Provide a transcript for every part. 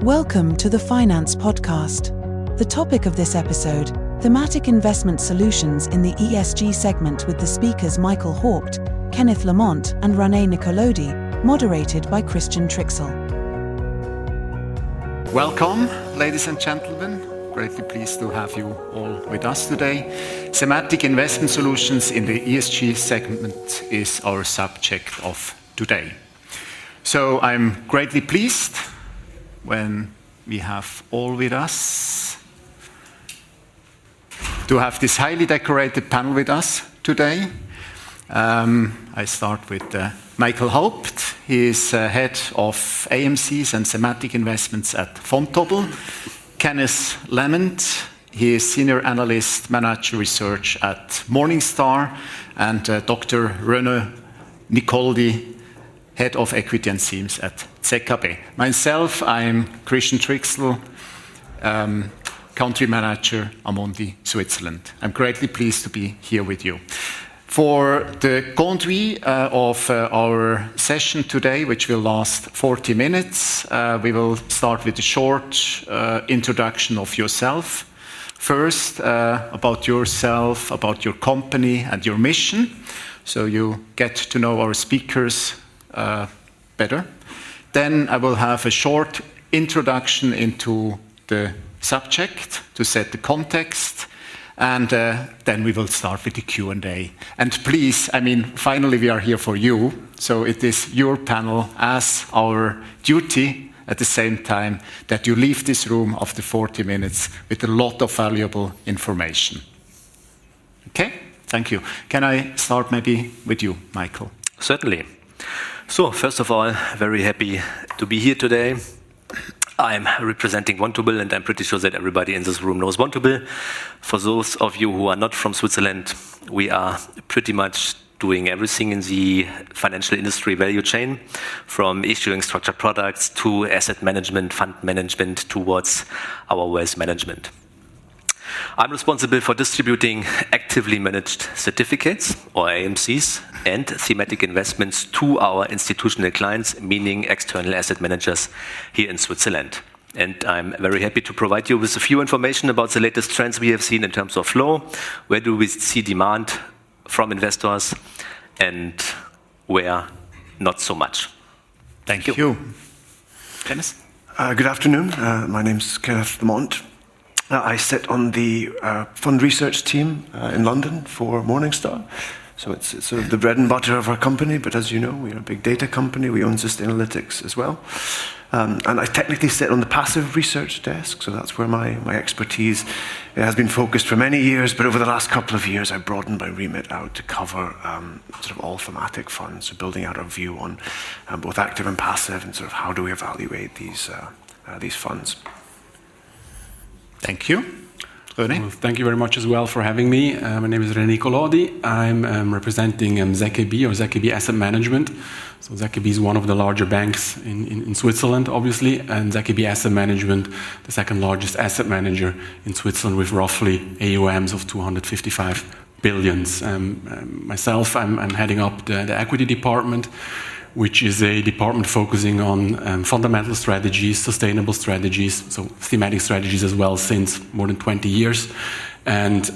Welcome to the Finance Podcast. The topic of this episode, Thematic Investment Solutions in the ESG segment with the speakers Michael Haupt, Kenneth Lamont and René Nicolodi, moderated by Christian Trixel. Welcome, ladies and gentlemen. Greatly pleased to have you all with us today. Thematic Investment Solutions in the ESG segment is our subject of today. So I'm greatly pleased when we have all with us to have this highly decorated panel with us today. I start with Michael Haupt. He is head of AMCs and thematic investments at Vontobel. Kenneth Lamont. He is senior analyst, manager research at Morningstar, and Dr. René Nicolodi, head of equity and themes at ZKB. Myself, I'm Christian Trixel, country manager Amundi, Switzerland. I'm greatly pleased to be here with you. For the conduit of our session today, which will last 40 minutes, we will start with a short introduction of yourself. First, about yourself, about your company and your mission, so you get to know our speakers better. Then I will have a short introduction into the subject to set the context, and then we will start with the Q&A. And please, finally we are here for you, so it is your panel as our duty at the same time that you leave this room after 40 minutes with a lot of valuable information. Okay, thank you. Can I start maybe with you, Michael? Certainly. So, first of all, very happy to be here today. I'm representing Vontobel, and I'm pretty sure that everybody in this room knows Vontobel. For those of you who are not from Switzerland, we are pretty much doing everything in the financial industry value chain, from issuing structured products to asset management, fund management, towards our wealth management. I'm responsible for distributing actively managed certificates, or AMCs, and thematic investments to our institutional clients, meaning external asset managers here in Switzerland. And I'm very happy to provide you with a few information about the latest trends we have seen in terms of flow, where do we see demand from investors, and where not so much. Thank you. Kenneth? Good afternoon. My name's Kenneth Lamont. I sit on the fund research team in London for Morningstar. So it's sort of the bread and butter of our company, but as you know, we're a big data company. We own Sustainalytics as well. And I technically sit on the passive research desk, so that's where my expertise has been focused for many years, but over the last couple of years, I've broadened my remit out to cover sort of all thematic funds, so building out our view on both active and passive, and sort of how do we evaluate these funds. Thank you. René? Well, thank you very much as well for having me. My name is René Nicolodi. I'm representing ZKB, or ZKB Asset Management. So ZKB is one of the larger banks in Switzerland, obviously, and ZKB Asset Management, the second largest asset manager in Switzerland, with roughly AUMs of 255 billion. Myself, I'm heading up the equity department, which is a department focusing on fundamental strategies, sustainable strategies, so thematic strategies as well since more than 20 years, and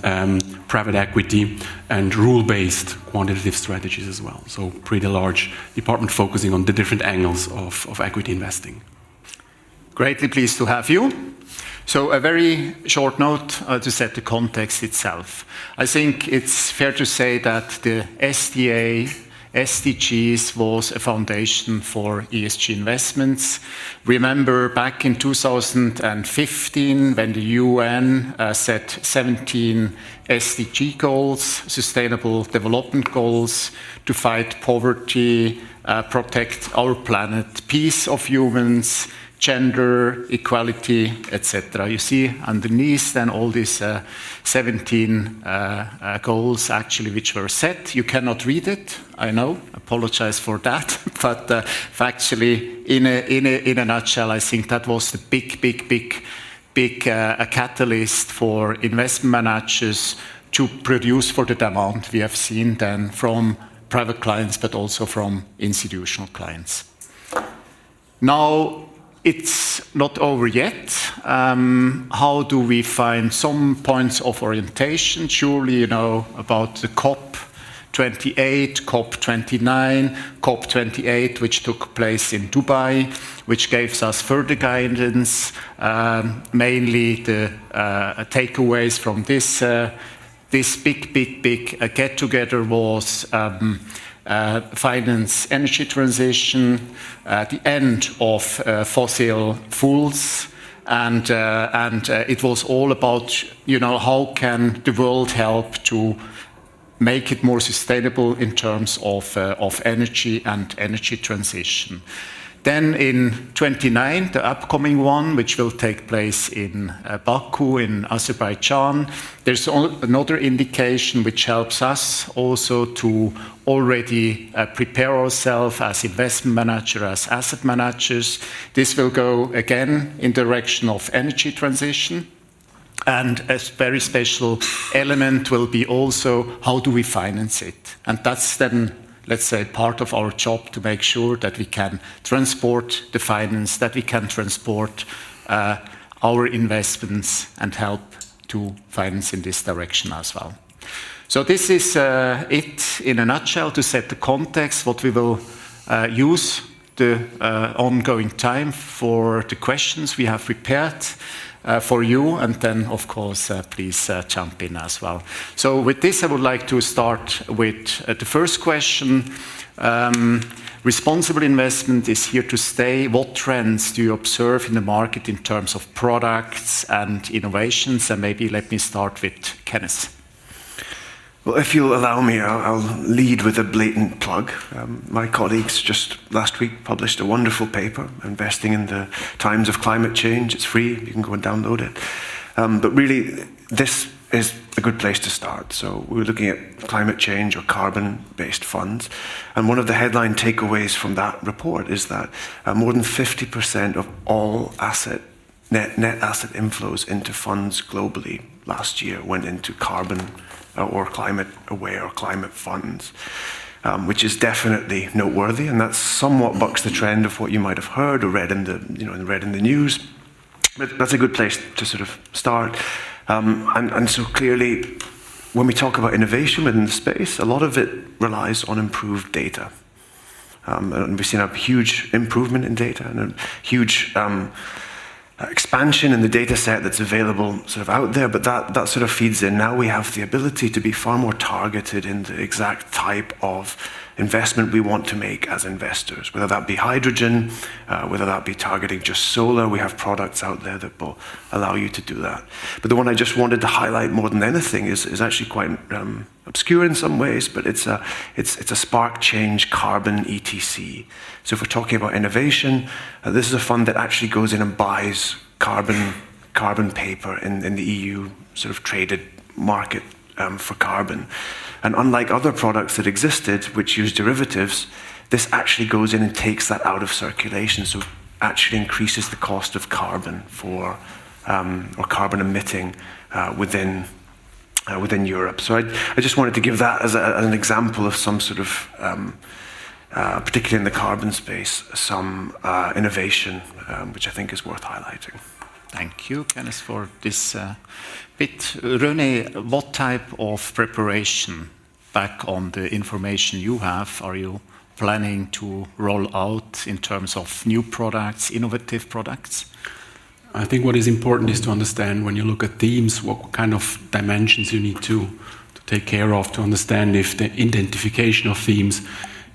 private equity and rule-based quantitative strategies as well. So pretty large department focusing on the different angles of equity investing. Greatly pleased to have you. So a very short note to set the context itself. I think it's fair to say that the SDGs was a foundation for ESG investments. Remember back in 2015 when the UN set 17 SDG goals, Sustainable Development Goals, to fight poverty, protect our planet, peace of humans, gender, equality, etc. You see underneath then all these 17 goals actually which were set. You cannot read it, I know, apologize for that, but factually in a nutshell, I think that was the big catalyst for investment managers to produce for the demand we have seen then from private clients but also from institutional clients. Now, it's not over yet. How do we find some points of orientation? Surely you know about the COP28, COP29, COP28, which took place in Dubai, which gave us further guidance. Mainly the takeaways from this big get-together was finance energy transition, the end of fossil fuels, and it was all about, you know, how can the world help to make it more sustainable in terms of energy and energy transition. Then in 29, the upcoming one, which will take place in Baku in Azerbaijan, there's another indication which helps us also to already prepare ourselves as investment manager, as asset managers. This will go again in direction of energy transition. And a very special element will be also how do we finance it? And that's then, let's say, part of our job to make sure that we can transport the finance, that we can transport our investments and help to finance in this direction as well. So this is it in a nutshell to set the context, what we will use the ongoing time for the questions we have prepared for you, and then, of course, please jump in as well. So with this, I would like to start with the first question. Responsible investment is here to stay. What trends do you observe in the market in terms of products and innovations? And maybe let me start with Kenneth. Well, if you'll allow me, I'll lead with a blatant plug. My colleagues just last week published a wonderful paper, Investing in the Times of Climate Change. It's free, you can go and download it. But really, this is a good place to start. So we're looking at climate change or carbon-based funds. And one of the headline takeaways from that report is that more than 50% of all net asset inflows into funds globally last year went into carbon or climate-aware or climate funds, which is definitely noteworthy, and that somewhat bucks the trend of what you might have heard or read in the news. But that's a good place to sort of start. And so clearly, when we talk about innovation within the space, a lot of it relies on improved data. And we've seen a huge improvement in data and a huge expansion in the data set that's available sort of out there, but that sort of feeds in. Now we have the ability to be far more targeted in the exact type of investment we want to make as investors, whether that be hydrogen, whether that be targeting just solar. We have products out there that will allow you to do that. But the one I just wanted to highlight more than anything is actually quite obscure in some ways, but it's a spark change carbon ETC. So if we're talking about innovation, this is a fund that actually goes in and buys carbon paper in the EU sort of traded market for carbon. And unlike other products that existed, which use derivatives, this actually goes in and takes that out of circulation. So it actually increases the cost of carbon for or carbon emitting within Europe. So I just wanted to give that as an example of some sort of, particularly in the carbon space, some innovation, which I think is worth highlighting. Thank you, Kenneth, for this bit. René, what type of preparation, back on the information you have, are you planning to roll out in terms of new products, innovative products? I think what is important is to understand when you look at themes, what kind of dimensions you need to take care of to understand if the identification of themes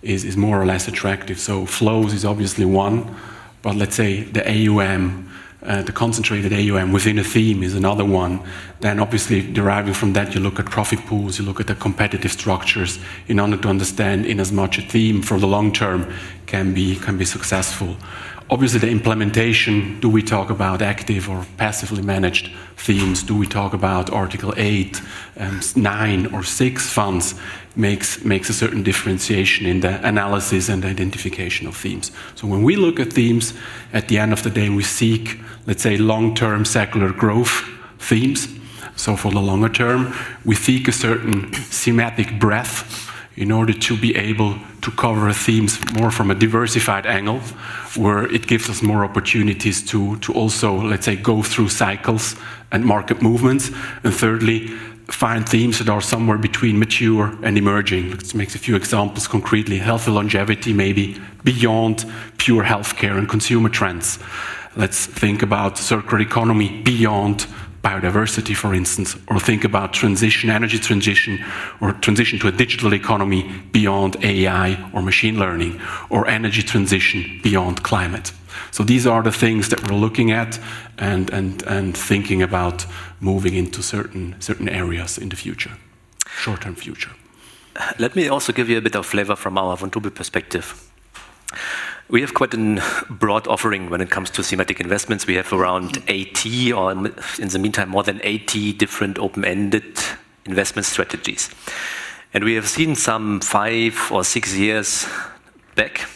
is more or less attractive. So flows is obviously one, but let's say the AUM, the concentrated AUM within a theme is another one. Then obviously deriving from that, you look at profit pools, you look at the competitive structures in order to understand in as much a theme for the long term can be successful. Obviously the implementation, do we talk about active or passively managed themes? Do we talk about Article 8, 9 or 6 funds? Makes a certain differentiation in the analysis and identification of themes. So when we look at themes, at the end of the day, we seek, let's say, long-term secular growth themes. So for the longer term, we seek a certain thematic breadth in order to be able to cover themes more from a diversified angle, where it gives us more opportunities to also, let's say, go through cycles and market movements. And thirdly, find themes that are somewhere between mature and emerging. Let's make a few examples concretely. Healthy longevity, maybe beyond pure healthcare and consumer trends. Let's think about circular economy beyond biodiversity, for instance, or think about transition, energy transition, or transition to a digital economy beyond AI or machine learning, or energy transition beyond climate. So these are the things that we're looking at and thinking about moving into certain areas in the future, short-term future. Let me also give you a bit of flavor from our Vontobel perspective. We have quite a broad offering when it comes to thematic investments. We have around 80, or in the meantime, more than 80 different open-ended investment strategies. And we have seen some 5 or 6 years back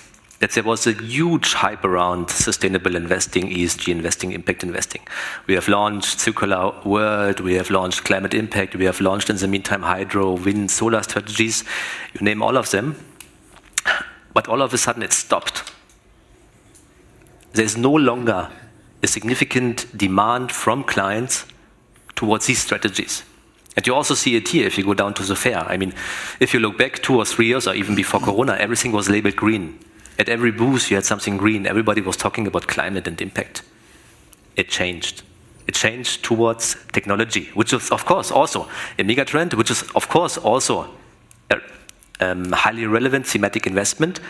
that there was a huge hype around sustainable investing, ESG investing, impact investing. We have launched Circular World, we have launched Climate Impact, we have launched in the meantime hydro, wind, solar strategies, you name all of them. But all of a sudden it stopped. There's no longer a significant demand from clients towards these strategies. And you also see it here if you go down to the fair. I mean, if you look back 2 or 3 years or even before Corona, everything was labeled green. At every booth you had something green. Everybody was talking about climate and impact. It changed. It changed towards technology, which is of course also a mega trend, which is of course also a highly relevant thematic investment.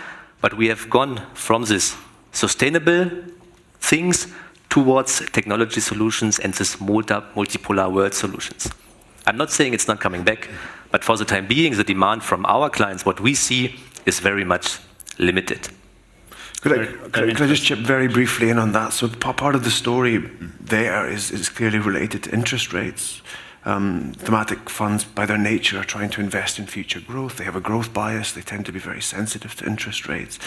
But we have gone from this sustainable things towards technology solutions and this multipolar world solutions. I'm not saying it's not coming back, but for the time being, the demand from our clients, what we see, is very much limited. Could I just chip very briefly in on that? So part of the story there is clearly related to interest rates. Thematic funds, by their nature, are trying to invest in future growth. They have a growth bias. They tend to be very sensitive to interest rates.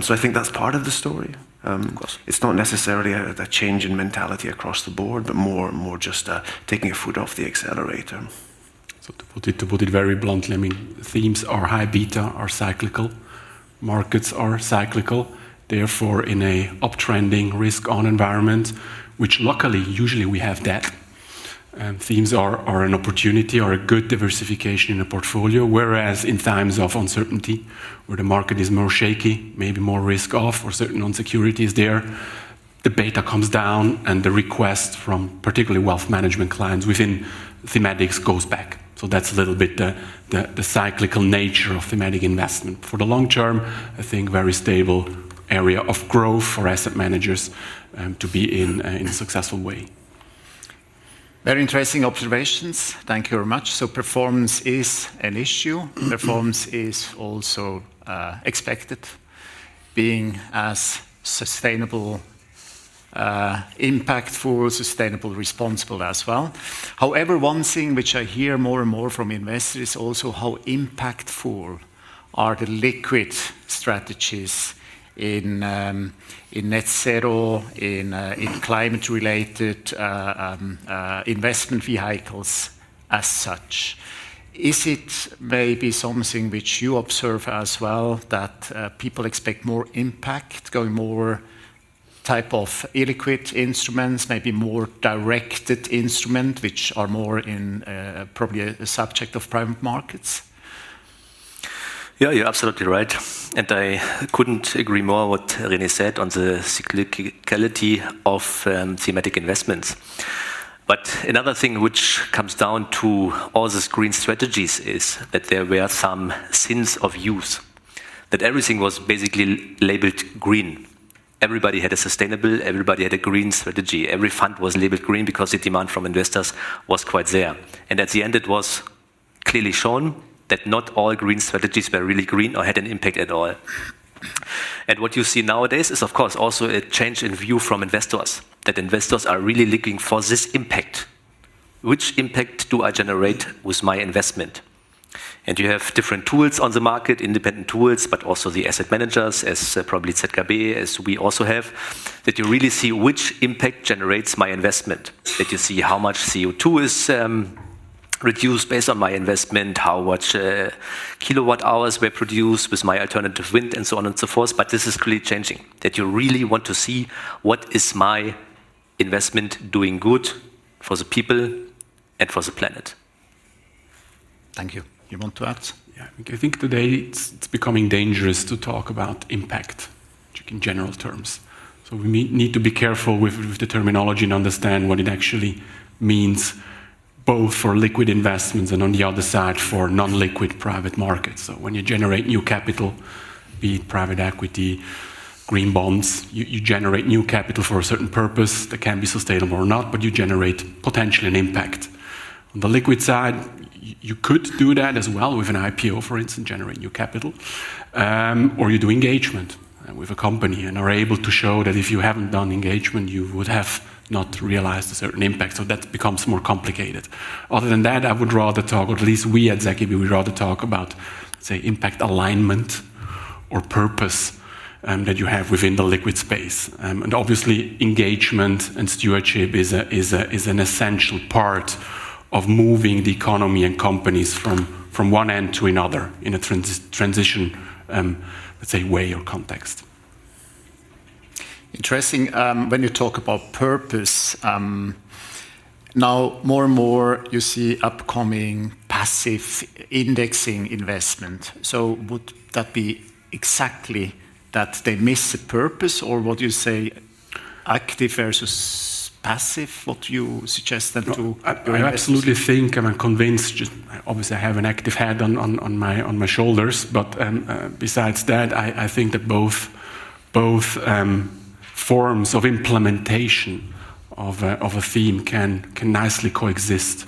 So I think that's part of the story. Of course. It's not necessarily a change in mentality across the board, but more just taking a foot off the accelerator. So to put it very bluntly, I mean, themes are high beta, are cyclical. Markets are cyclical. Therefore, in a uptrending, risk-on environment, which luckily, usually we have that, themes are an opportunity or a good diversification in a portfolio, whereas in times of uncertainty, where the market is more shaky, maybe more risk-off, or certain insecurity is there, the beta comes down and the request from particularly wealth management clients within thematics goes back. So that's a little bit the cyclical nature of thematic investment. For the long term, I think very stable area of growth for asset managers to be in a successful way. Very interesting observations. Thank you very much. So performance is an issue. Performance is also expected, being as sustainable, impactful, sustainable, responsible as well. However, one thing which I hear more and more from investors is also how impactful are the liquid strategies in net zero, in climate-related investment vehicles as such. Is it maybe something which you observe as well, that people expect more impact, going more type of illiquid instruments, maybe more directed instrument, which are more in probably a subject of private markets? Yeah, you're absolutely right. And I couldn't agree more what René said on the cyclicality of thematic investments. But another thing which comes down to all these green strategies is that there were some sins of use, that everything was basically labeled green. Everybody had a sustainable, everybody had a green strategy. Every fund was labeled green because the demand from investors was quite there. And at the end it was clearly shown that not all green strategies were really green or had an impact at all. And what you see nowadays is, of course, also a change in view from investors, that investors are really looking for this impact. Which impact do I generate with my investment? And you have different tools on the market, independent tools, but also the asset managers, as probably ZKB, as we also have, that you really see which impact generates my investment, that you see how much CO2 is reduce based on my investment, how much kilowatt hours were produced with my alternative wind, and so on and so forth. But this is clearly changing, that you really want to see what is my investment doing good for the people and for the planet. Thank you. You want to add? Yeah, I think today it's becoming dangerous to talk about impact in general terms. So we need to be careful with the terminology and understand what it actually means, both for liquid investments and on the other side for non-liquid private markets. So when you generate new capital, be it private equity, green bonds, you generate new capital for a certain purpose that can be sustainable or not, but you generate potentially an impact. On the liquid side, you could do that as well with an IPO, for instance, generate new capital, or you do engagement with a company and are able to show that if you haven't done engagement, you would have not realized a certain impact. So that becomes more complicated. Other than that, I would rather talk, or at least we at ZKB, we rather talk about, say, impact alignment or purpose that you have within the liquid space. And obviously, engagement and stewardship is an essential part of moving the economy and companies from one end to another in a transition, let's say, way or context. Interesting. When you talk about purpose, now more and more you see upcoming passive indexing investment. So would that be exactly that they miss a purpose, or what you say, active versus passive, what you suggest them to? I absolutely think, I'm convinced, obviously I have an active head on my shoulders, but besides that, I think that both forms of implementation of a theme can nicely coexist.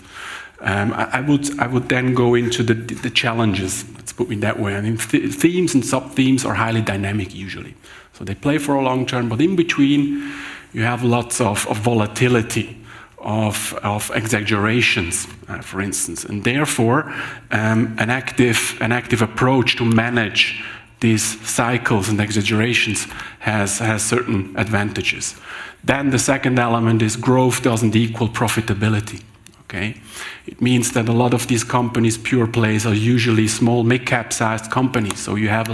I would then go into the challenges, let's put it that way. I mean, themes and sub-themes are highly dynamic usually. So they play for a long term, but in between you have lots of volatility, of exaggerations, for instance. And therefore, an active approach to manage these cycles and exaggerations has certain advantages. Then the second element is growth doesn't equal profitability. Okay, it means that a lot of these companies, pure plays, are usually small, mid-cap sized companies. So you have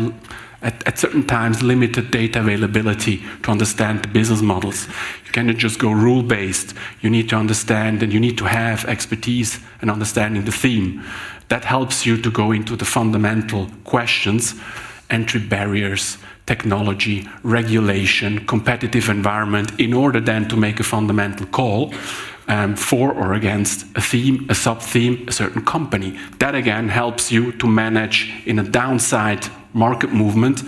at certain times limited data availability to understand the business models. You cannot just go rule-based. You need to understand and you need to have expertise and understanding the theme. That helps you to go into the fundamental questions, entry barriers, technology, regulation, competitive environment, in order then to make a fundamental call for or against a theme, a sub-theme, a certain company. That again helps you to manage in a downside market movement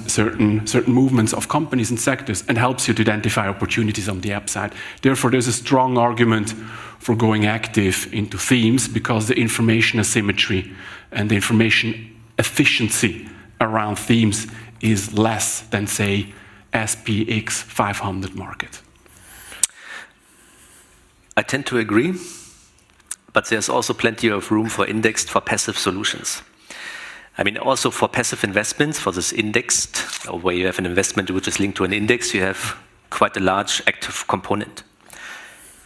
certain movements of companies and sectors, and helps you to identify opportunities on the upside. Therefore, there's a strong argument for going active into themes, because the information asymmetry and the information efficiency around themes is less than, say, SPX 500 market. I tend to agree, but there's also plenty of room for indexed, for passive solutions. I mean, also for passive investments, for this indexed, or where you have an investment which is linked to an index, you have quite a large active component.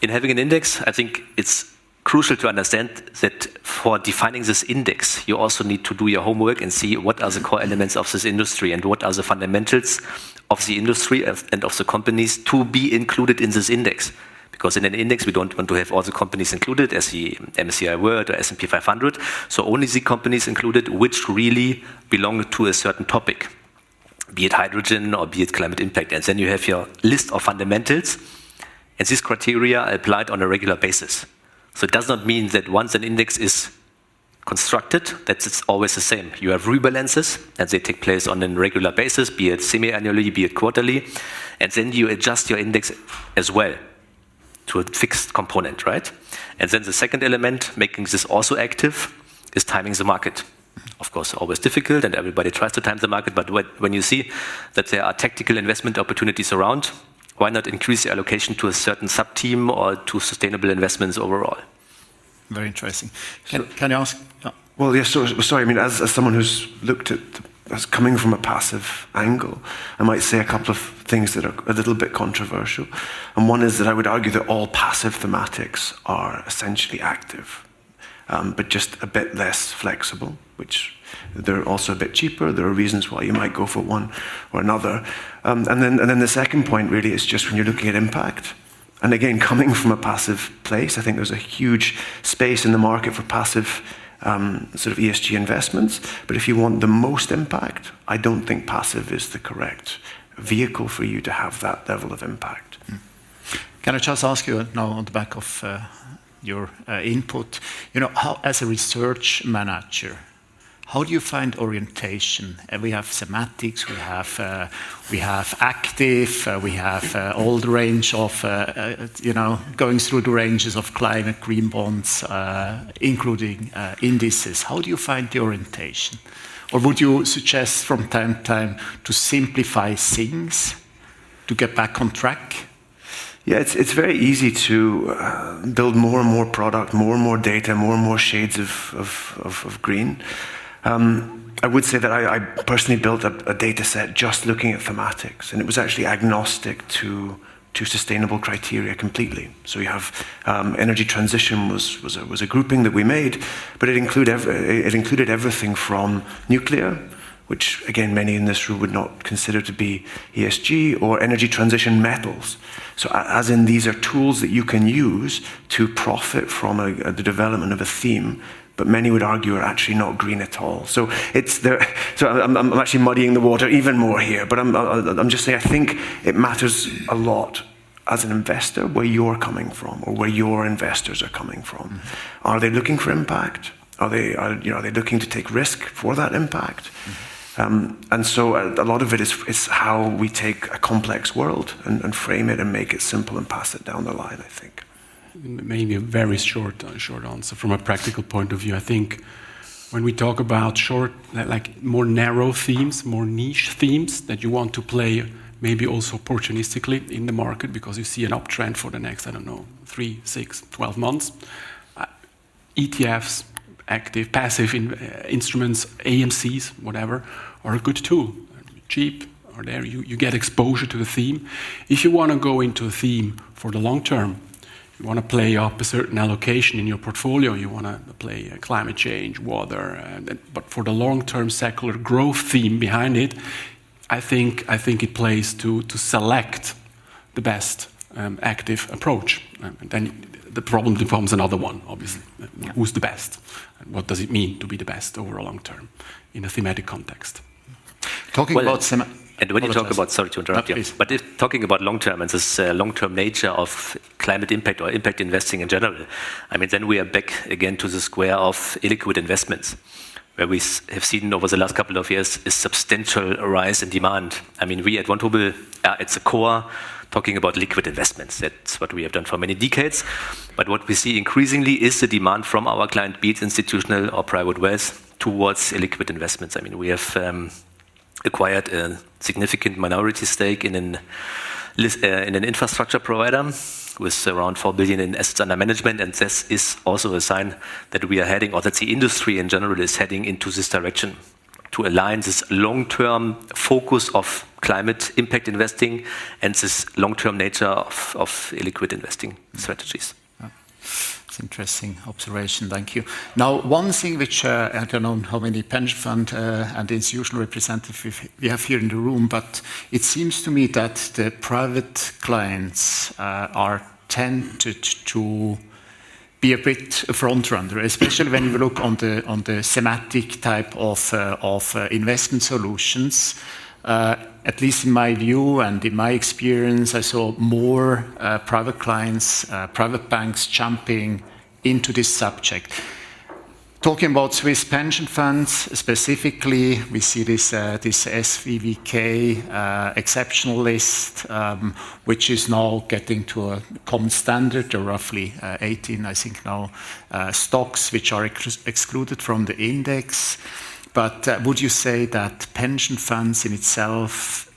In having an index, I think it's crucial to understand that for defining this index, you also need to do your homework and see what are the core elements of this industry and what are the fundamentals of the industry and of the companies to be included in this index. Because in an index, we don't want to have all the companies included as the MSCI World or S&P 500. So only the companies included which really belong to a certain topic, be it hydrogen or be it climate impact. And then you have your list of fundamentals, and these criteria are applied on a regular basis. So it does not mean that once an index is constructed, that it's always the same. You have rebalances, and they take place on a regular basis, be it semi-annually, be it quarterly, and then you adjust your index as well to a fixed component, right? And then the second element, making this also active, is timing the market. Of course, always difficult, and everybody tries to time the market, but when you see that there are tactical investment opportunities around, why not increase the allocation to a certain sub-team or to sustainable investments overall? Very interesting. Can you ask? Yeah. Well, yes, sorry, I mean, as someone who's looked at as coming from a passive angle, I might say a couple of things that are a little bit controversial. And one is that I would argue that all passive thematics are essentially active. but just a bit less flexible, which they're also a bit cheaper. There are reasons why you might go for one or another. And then the second point really is just when you're looking at impact. And again, coming from a passive place, I think there's a huge space in the market for passive sort of ESG investments. But if you want the most impact, I don't think passive is the correct vehicle for you to have that level of impact. Can I just ask you now on the back of your input, how as a research manager, how do you find orientation? We have thematics, we have active, we have all the range of, going through the ranges of climate, green bonds, including indices. How do you find the orientation? Or would you suggest from time to time to simplify things, to get back on track? Yeah, it's very easy to build more and more product, more and more data, more and more shades of green. I would say that I personally built a data set just looking at thematics, and it was actually agnostic to sustainable criteria completely. So you have energy transition was a grouping that we made, but it included everything from nuclear, which again many in this room would not consider to be ESG, or energy transition metals. So as in these are tools that you can use to profit from the development of a theme, but many would argue are actually not green at all. So it's there. So I'm actually muddying the water even more here. But I'm just saying I think it matters a lot as an investor where you're coming from or where your investors are coming from. Mm-hmm. Are they looking for impact? Are they looking to take risk for that impact? Mm-hmm. And so a lot of it is how we take a complex world and frame it and make it simple and pass it down the line, I think. Maybe a very short answer from a practical point of view. I think when we talk about short, like more narrow themes, more niche themes that you want to play maybe also opportunistically in the market because you see an uptrend for the next, 3, 6, 12 months. ETFs, active, passive instruments, AMCs, whatever, are a good tool. Cheap, are there, you get exposure to the theme. If you want to go into a theme for the long term, you want to play up a certain allocation in your portfolio, you want to play climate change, water, but for the long-term secular growth theme behind it, I think it plays to select the best active approach. And then the problem becomes another one, obviously. Yeah. Who's the best? And what does it mean to be the best over a long term in a thematic context? And when you talk about, sorry to interrupt you, but talking about long-term and this long-term nature of climate impact or impact investing in general, then we are back again to the square of illiquid investments, where we have seen over the last couple of years a substantial rise in demand. We at Vontobel, it's a core talking about liquid investments. That's what we have done for many decades. But what we see increasingly is the demand from our client, be it institutional or private wealth, towards illiquid investments. We have acquired a significant minority stake in an infrastructure provider with around 4 billion in assets under management, and this is also a sign that we are heading, or that the industry in general is heading into this direction, to align this long-term focus of climate impact investing and this long-term nature of illiquid investing strategies. It's an interesting observation, thank you. Now, one thing which I don't know how many pension fund and institutional representatives we have here in the room, but it seems to me that the private clients are tended to be a bit a front runner, especially when you look on the thematic type of investment solutions. At least in my view and in my experience, I saw more private clients, private banks jumping into this subject. Talking about Swiss pension funds specifically, we see this SVVK exceptional list, which is now getting to a common standard, or roughly 18, I think now, stocks which are excluded from the index. But would you say that pension funds in itself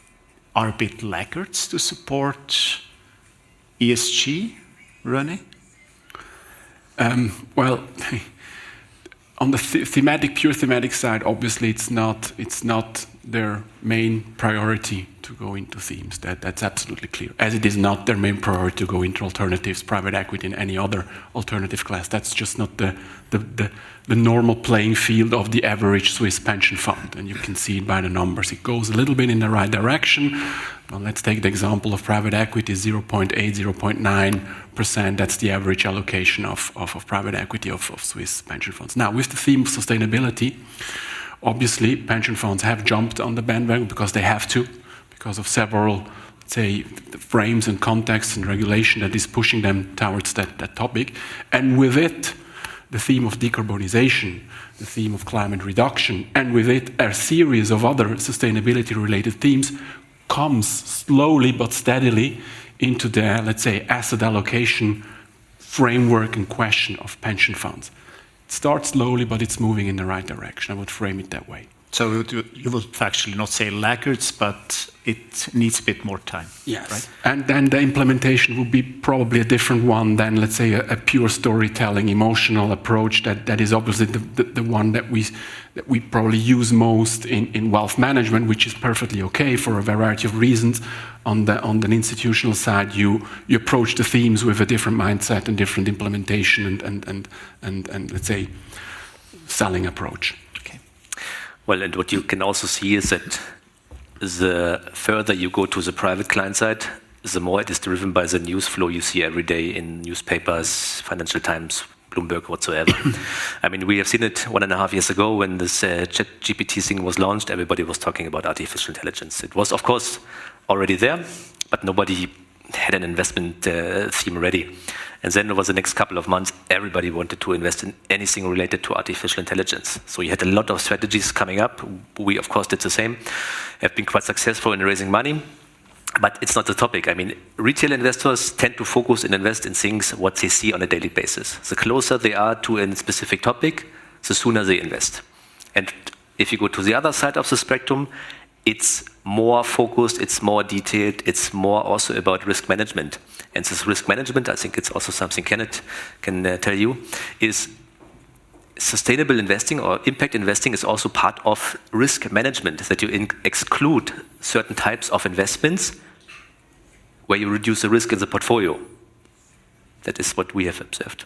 are a bit laggards to support ESG, René? Well, on the pure thematic side, obviously it's not their main priority to go into themes. That's absolutely clear. As it is not their main priority to go into alternatives, private equity, and any other alternative class. That's just not the normal playing field of the average Swiss pension fund. And you can see it by the numbers. It goes a little bit in the right direction. Well, let's take the example of private equity, 0.8, 0.9%. That's the average allocation of private equity of Swiss pension funds. Now, with the theme of sustainability, obviously, pension funds have jumped on the bandwagon because they have to, because of several, let's say, frames and contexts and regulation that is pushing them towards that topic. And with it, the theme of decarbonization, the theme of climate reduction, and with it, a series of other sustainability-related themes comes slowly but steadily into the, let's say, asset allocation framework and question of pension funds. It starts slowly, but it's moving in the right direction. I would frame it that way. So you would actually not say laggards, but it needs a bit more time. Yes. Right? And then the implementation would be probably a different one than, let's say, a pure storytelling, emotional approach that is obviously the one that we probably use most in wealth management, which is perfectly okay for a variety of reasons. On the institutional side, you approach the themes with a different mindset and different implementation and let's say, selling approach. Well, and what you can also see is that the further you go to the private client side, the more it is driven by the news flow you see every day in newspapers, Financial Times, Bloomberg, whatsoever. I mean, we have seen it 1.5 years ago when this ChatGPT thing was launched. Everybody was talking about artificial intelligence. It was, of course, already there, but nobody had an investment theme ready. And then over the next couple of months, everybody wanted to invest in anything related to artificial intelligence. So you had a lot of strategies coming up. We, of course, did the same, have been quite successful in raising money. But it's not the topic. I mean, retail investors tend to focus and invest in things what they see on a daily basis. The closer they are to a specific topic, the sooner they invest. And if you go to the other side of the spectrum, it's more focused, it's more detailed, it's more also about risk management. And this risk management, I think it's also something Kenneth can tell you, is sustainable investing or impact investing is also part of risk management, that you exclude certain types of investments where you reduce the risk in the portfolio. That is what we have observed.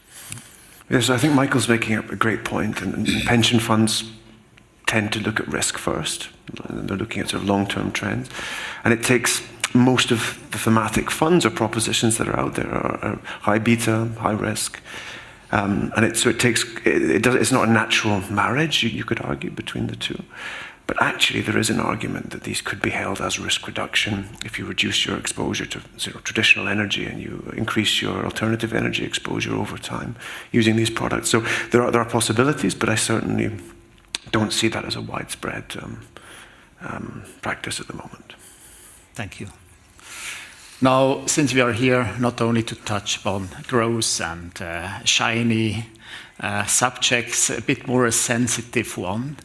Yes, I think Michael's making up a great point, and pension funds tend to look at risk first. They're looking at sort of long-term trends. And it takes most of the thematic funds or propositions that are out there are high beta, high risk. It's not a natural marriage, you could argue, between the two. But actually, there is an argument that these could be held as risk reduction if you reduce your exposure to traditional energy and you increase your alternative energy exposure over time using these products. So there are possibilities, but I certainly don't see that as a widespread practice at the moment. Thank you. Now, since we are here not only to touch upon growth and shiny subjects, a bit more a sensitive one.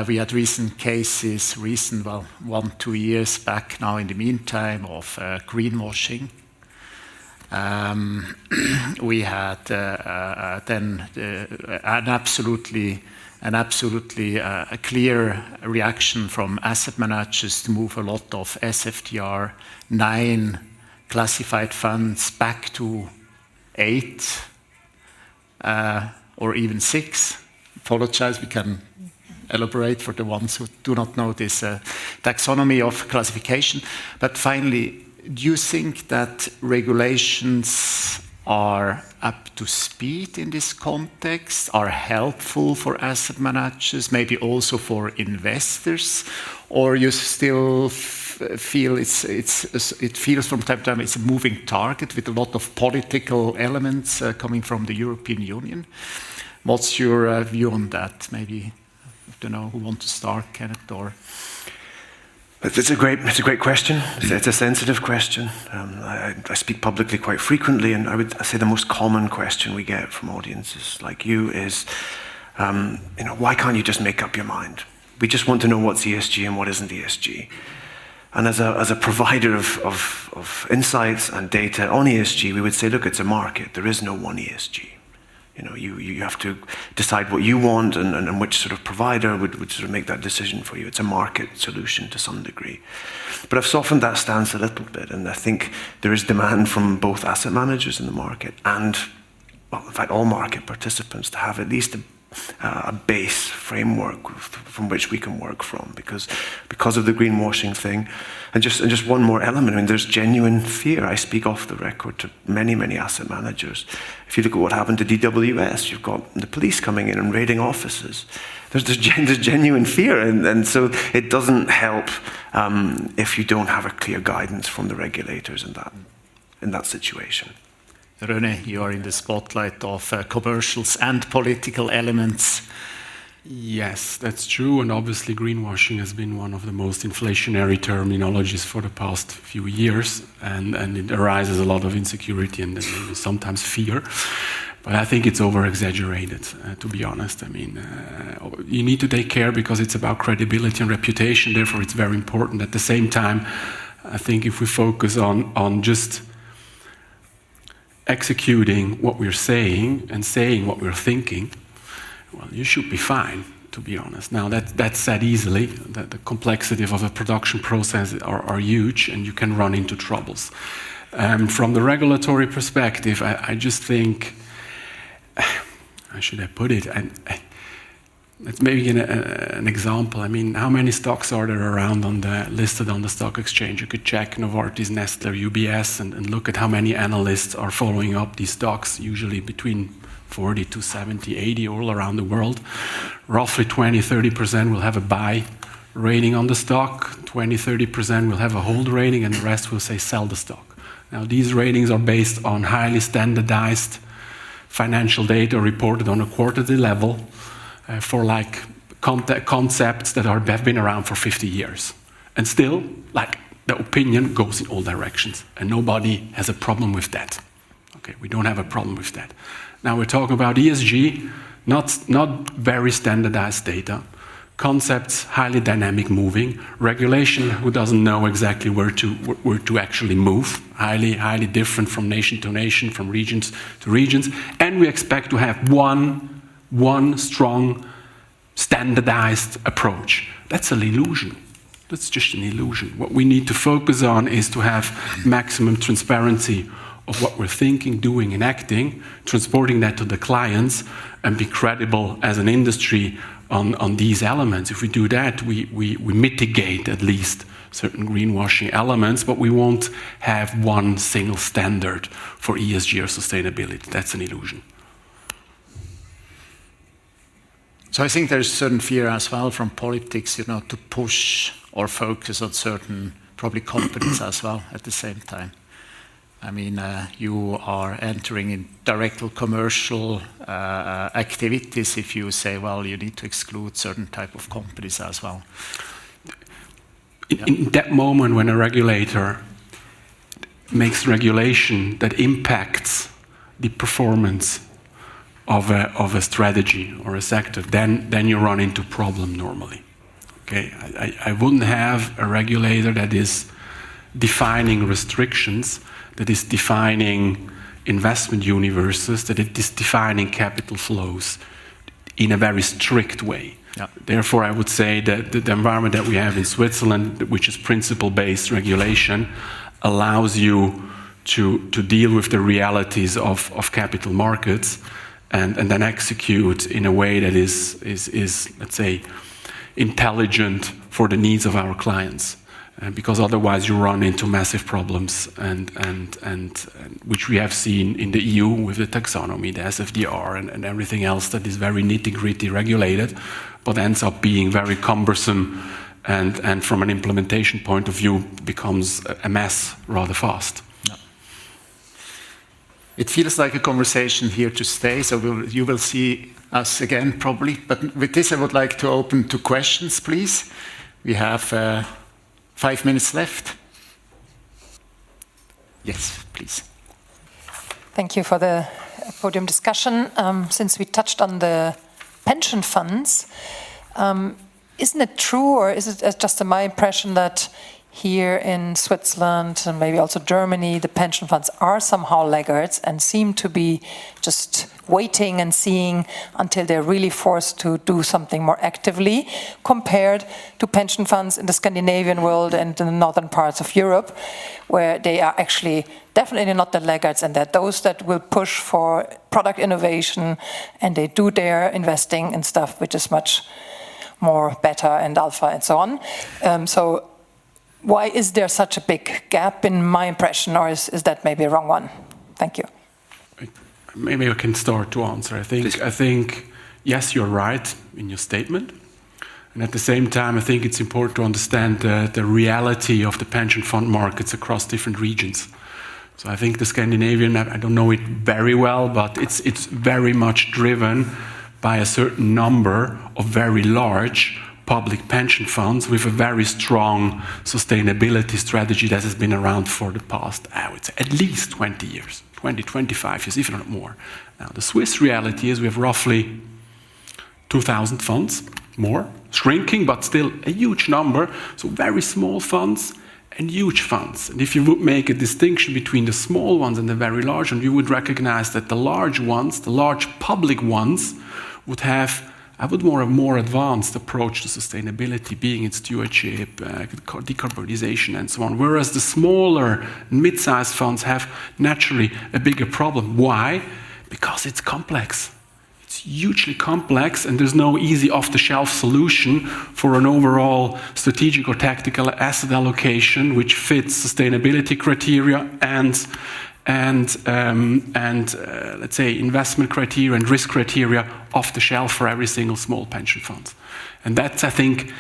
We had recent cases, 1-2 years back now in the meantime, of greenwashing. We had then an absolutely a clear reaction from asset managers to move a lot of SFTR 9 classified funds back to 8 or even 6. Apologize, we can elaborate for the ones who do not know this taxonomy of classification. But finally, do you think that regulations are up to speed in this context, are helpful for asset managers, maybe also for investors, or you still feel it feels from time to time it's a moving target with a lot of political elements coming from the European Union? What's your view on that? Maybe, I don't know who wants to start, Kenneth, or... It's a great question. It's a sensitive question. I speak publicly quite frequently, and I say the most common question we get from audiences like you is, why can't you just make up your mind? We just want to know what's ESG and what isn't ESG. And as a provider of insights and data on ESG, we would say, look, it's a market. There is no one ESG. You have to decide what you want and which sort of provider would sort of make that decision for you. It's a market solution to some degree. But I've softened that stance a little bit, and I think there is demand from both asset managers in the market and, well, in fact, all market participants to have at least a base framework from which we can work from, because of the greenwashing thing. And just one more element, I mean, there's genuine fear. I speak off the record to many asset managers. If you look at what happened to DWS, you've got the police coming in and raiding offices. There's genuine fear, and so it doesn't help if you don't have a clear guidance from the regulators in that situation. René, you are in the spotlight of commercials and political elements. Yes, that's true, and obviously greenwashing has been one of the most inflationary terminologies for the past few years, and it arises a lot of insecurity and sometimes fear. But I think it's over-exaggerated, to be honest. I mean, you need to take care because it's about credibility and reputation, therefore it's very important. At the same time, I think if we focus on just executing what we're saying and saying what we're thinking, well, you should be fine, to be honest. Now, that's said easily. The complexity of a production process are huge, and you can run into troubles. From the regulatory perspective, I just think, how should I put it? Let's maybe give an example. I mean, how many stocks are there around listed on the stock exchange? You could check Novartis, Nestle, UBS, and look at how many analysts are following up these stocks, usually between 40 to 70, 80 all around the world. Roughly 20-30% will have a buy rating on the stock, 20-30% will have a hold rating, and the rest will say sell the stock. Now, these ratings are based on highly standardized financial data reported on a quarterly level, for like concepts that have been around for 50 years. And still, like, the opinion goes in all directions, and nobody has a problem with that. Okay, we don't have a problem with that. Now we're talking about ESG, not very standardized data, concepts highly dynamic moving, regulation who doesn't know exactly where to actually move, highly different from nation to nation, from regions to regions, and we expect to have one strong, standardized approach. That's an illusion. That's just an illusion. What we need to focus on is to have maximum transparency of what we're thinking, doing, and acting, transporting that to the clients, and be credible as an industry on these elements. If we do that, we mitigate at least certain greenwashing elements, but we won't have one single standard for ESG or sustainability. That's an illusion. So I think there's certain fear as well from politics, to push or focus on certain probably companies as well at the same time. I mean, you are entering in direct commercial activities if you say, well, you need to exclude certain type of companies as well. In that moment when a regulator makes regulation that impacts the performance of a strategy or a sector, then you run into problem normally. Okay, I wouldn't have a regulator that is defining restrictions, that is defining investment universes, that it is defining capital flows in a very strict way. Yeah. Therefore, I would say that the environment that we have in Switzerland, which is principle-based regulation, allows you to deal with the realities of capital markets and then execute in a way that is let's say, intelligent for the needs of our clients. Because otherwise you run into massive problems, and which we have seen in the EU with the taxonomy, the SFDR, and everything else that is very nitty-gritty regulated, but ends up being very cumbersome, and from an implementation point of view becomes a mess rather fast. Yeah. It feels like a conversation here to stay, so you will see us again probably. But with this, I would like to open to questions, please. We have 5 minutes left. Yes, please. Thank you for the podium discussion. Since we touched on the pension funds, isn't it true, or is it just my impression that here in Switzerland and maybe also Germany, the pension funds are somehow laggards and seem to be just waiting and seeing until they're really forced to do something more actively, compared to pension funds in the Scandinavian world and in the northern parts of Europe, where they are actually definitely not the laggards, and they're those that will push for product innovation, and they do their investing in stuff which is much more beta and alpha and so on. So why is there such a big gap in my impression, or is that maybe a wrong one? Thank you. Maybe I can start to answer. I think yes, you're right in your statement. And at the same time, I think it's important to understand the reality of the pension fund markets across different regions. So I think the Scandinavian, I don't know it very well, but it's very much driven by a certain number of very large public pension funds with a very strong sustainability strategy that has been around for the past, I would say, at least 20 years, 20, 25 years, if not more. Now, the Swiss reality is we have roughly 2,000 funds, more, shrinking, but still a huge number, so very small funds and huge funds. And if you would make a distinction between the small ones and the very large ones, you would recognize that the large ones, the large public ones, would have a more advanced approach to sustainability, being in stewardship, decarbonization, and so on. Whereas the smaller, mid-sized funds have naturally a bigger problem. Why? Because it's complex. It's hugely complex, and there's no easy off-the-shelf solution for an overall strategic or tactical asset allocation which fits sustainability criteria and let's say investment criteria and risk criteria off the shelf for every single small pension fund. And that's, I think,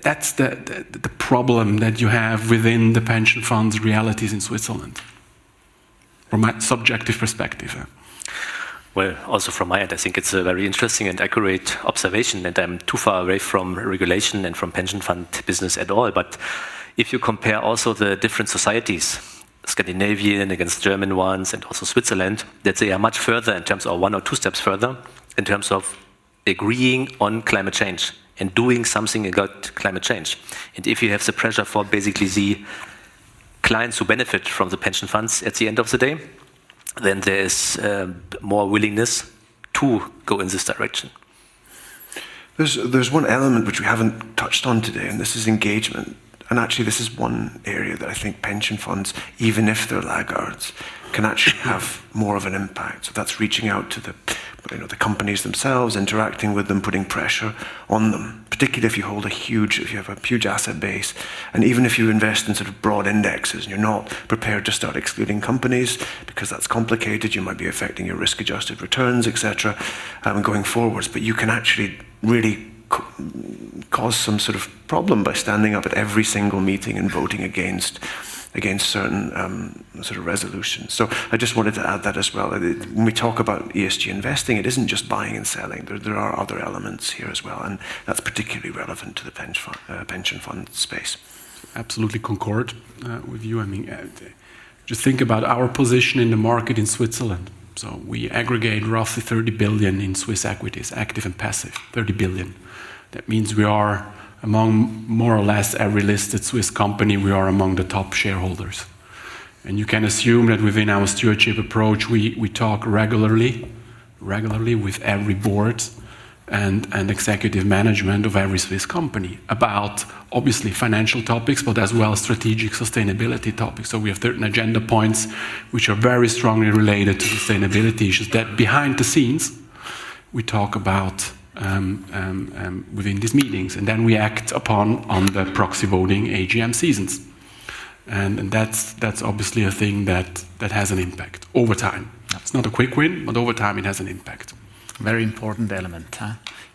that's the problem that you have within the pension funds realities in Switzerland, from my subjective perspective. Well, also from my end, I think it's a very interesting and accurate observation, and I'm too far away from regulation and from pension fund business at all. But if you compare also the different societies, Scandinavian against German ones, and also Switzerland, that they are much further in terms of 1 or 2 steps further in terms of agreeing on climate change and doing something about climate change. And if you have the pressure for basically the clients who benefit from the pension funds at the end of the day, then there is more willingness to go in this direction. There's one element which we haven't touched on today, and this is engagement. And actually, this is one area that I think pension funds, even if they're laggards, can actually have more of an impact. So that's reaching out to the companies themselves, interacting with them, putting pressure on them. Particularly if you have a huge asset base, and even if you invest in sort of broad indexes, and you're not prepared to start excluding companies because that's complicated, you might be affecting your risk-adjusted returns, etc., going forwards. But you can actually really cause some sort of problem by standing up at every single meeting and voting against certain sort of resolutions. So I just wanted to add that as well. When we talk about ESG investing, it isn't just buying and selling. There are other elements here as well, and that's particularly relevant to the pension fund space. Absolutely concord with you. I mean, just think about our position in the market in Switzerland. So we aggregate roughly 30 billion in Swiss equities, active and passive, 30 billion. That means we are among more or less every listed Swiss company, we are among the top shareholders. And you can assume that within our stewardship approach, we talk regularly with every board and executive management of every Swiss company about obviously financial topics, but as well strategic sustainability topics. So we have certain agenda points which are very strongly related to sustainability issues that behind the scenes we talk about within these meetings, and then we act upon on the proxy voting AGM seasons, and that's obviously a thing that has an impact over time. It's not a quick win, but over time it has an impact. Very important element.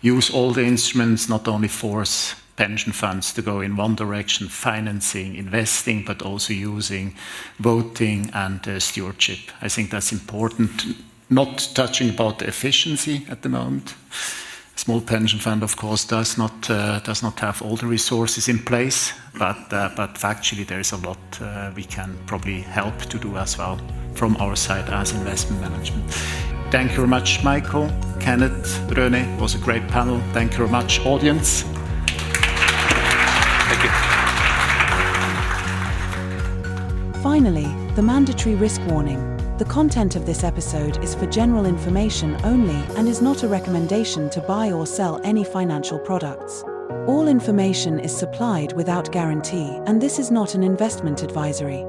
Use all the instruments, not only force pension funds to go in one direction, financing, investing, but also using voting and stewardship. I think that's important. Not touching about the efficiency at the moment. Small pension fund, of course, does not have all the resources in place, but factually there is a lot we can probably help to do as well from our side as investment management. Thank you very much, Michael, Kenneth, René. It was a great panel. Thank you very much, audience. Thank you. Finally, the mandatory risk warning. The content of this episode is for general information only and is not a recommendation to buy or sell any financial products. All information is supplied without guarantee, and this is not an investment advisory.